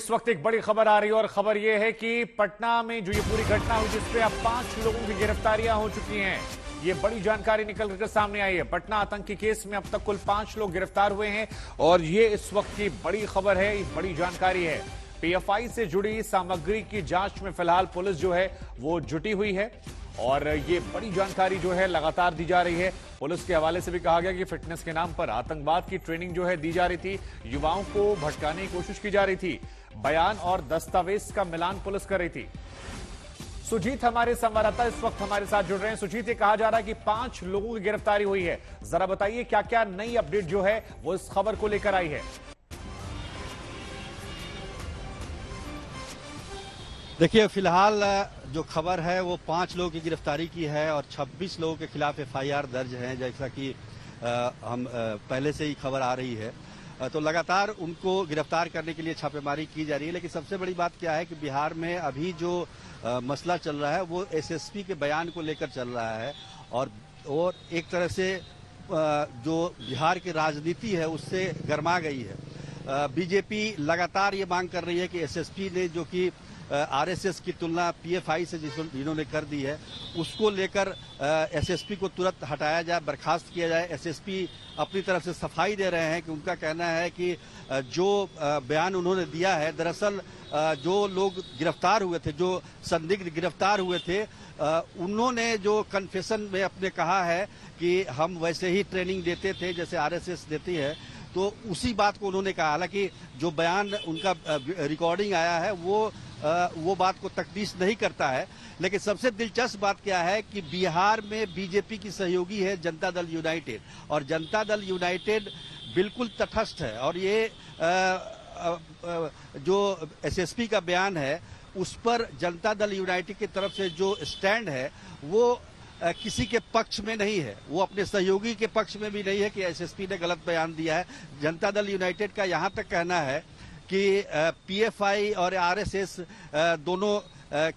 इस वक्त एक बड़ी खबर आ रही है और खबर यह है कि पटना में जो ये पूरी घटना हुई जिसपे अब 5 लोगों की गिरफ्तारियां हो चुकी हैं। ये बड़ी जानकारी निकल कर सामने आई है। पटना आतंकी केस में अब तक कुल 5 लोग गिरफ्तार हुए हैं और ये इस वक्त की बड़ी खबर है, बड़ी जानकारी है। पीएफआई से जुड़ी सामग्री की जांच में फिलहाल पुलिस जो है वो जुटी हुई है और ये बड़ी जानकारी जो है लगातार दी जा रही है। पुलिस के हवाले से भी कहा गया कि फिटनेस के नाम पर आतंकवाद की ट्रेनिंग जो है दी जा रही थी, युवाओं को भटकाने की कोशिश की जा रही थी, बयान और दस्तावेज का मिलान पुलिस कर रही थी। सुजीत हमारे संवाददाता इस वक्त हमारे साथ जुड़ रहे हैं। सुजीत, ये कहा जा रहा है कि 5 लोगों की गिरफ्तारी हुई है, जरा बताइए क्या क्या नई अपडेट जो है वो इस खबर को लेकर आई है। देखिए, फिलहाल जो खबर है वो 5 लोगों की गिरफ्तारी की है और 26 लोगों के खिलाफ एफआईआर दर्ज है, जैसा कि हम पहले से ही खबर आ रही है। तो लगातार उनको गिरफ्तार करने के लिए छापेमारी की जा रही है। लेकिन सबसे बड़ी बात क्या है कि बिहार में अभी जो मसला चल रहा है वो एसएसपी के बयान को लेकर चल रहा है और एक तरह से जो बिहार की राजनीति है उससे गर्मा गई है। बीजेपी लगातार ये मांग कर रही है कि एसएसपी ने जो कि आरएसएस की तुलना पीएफआई से जिन्होंने कर दी है उसको लेकर एसएसपी को तुरंत हटाया जाए, बर्खास्त किया जाए। एसएसपी अपनी तरफ से सफाई दे रहे हैं कि उनका कहना है कि जो बयान उन्होंने दिया है, दरअसल जो लोग गिरफ्तार हुए थे, जो संदिग्ध गिरफ्तार हुए थे, उन्होंने जो कन्फेशन में अपने कहा है कि हम वैसे ही ट्रेनिंग देते थे जैसे आरएसएस देती है, तो उसी बात को उन्होंने कहा। हालांकि जो बयान उनका रिकॉर्डिंग आया है वो बात को तकदीस नहीं करता है। लेकिन सबसे दिलचस्प बात क्या है कि बिहार में बीजेपी की सहयोगी है जनता दल यूनाइटेड, और जनता दल यूनाइटेड बिल्कुल तटस्थ है और ये जो एसएसपी का बयान है उस पर जनता दल यूनाइटेड की तरफ से जो स्टैंड है वो किसी के पक्ष में नहीं है, वो अपने सहयोगी के पक्ष में भी नहीं है कि एसएसपी ने गलत बयान दिया है। जनता दल यूनाइटेड का यहां तक कहना है कि पीएफआई और आरएसएस दोनों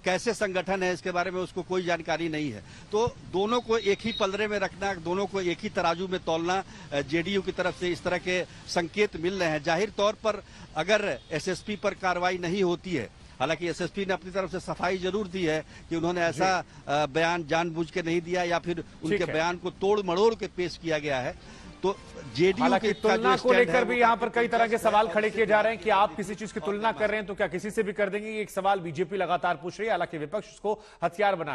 कैसे संगठन है इसके बारे में उसको कोई जानकारी नहीं है। तो दोनों को एक ही पलड़े में रखना, दोनों को एक ही तराजू में तौलना, जेडीयू की तरफ से इस तरह के संकेत मिल रहे हैं। जाहिर तौर पर अगर एसएसपी पर कार्रवाई नहीं होती है, हालांकि एसएसपी ने अपनी तरफ से सफाई जरूर दी है कि उन्होंने ऐसा बयान जानबूझ के नहीं दिया या फिर उनके बयान को तोड़ मड़ोड़ के पेश किया गया है, तो जेडीयू की तुलना को लेकर भी यहाँ पर कई तरह के सवाल खड़े किए जा रहे हैं कि आप किसी चीज की तुलना कर रहे हैं तो क्या किसी से भी कर देंगे, ये एक सवाल बीजेपी लगातार पूछ रही है। हालांकि विपक्ष उसको हथियार बना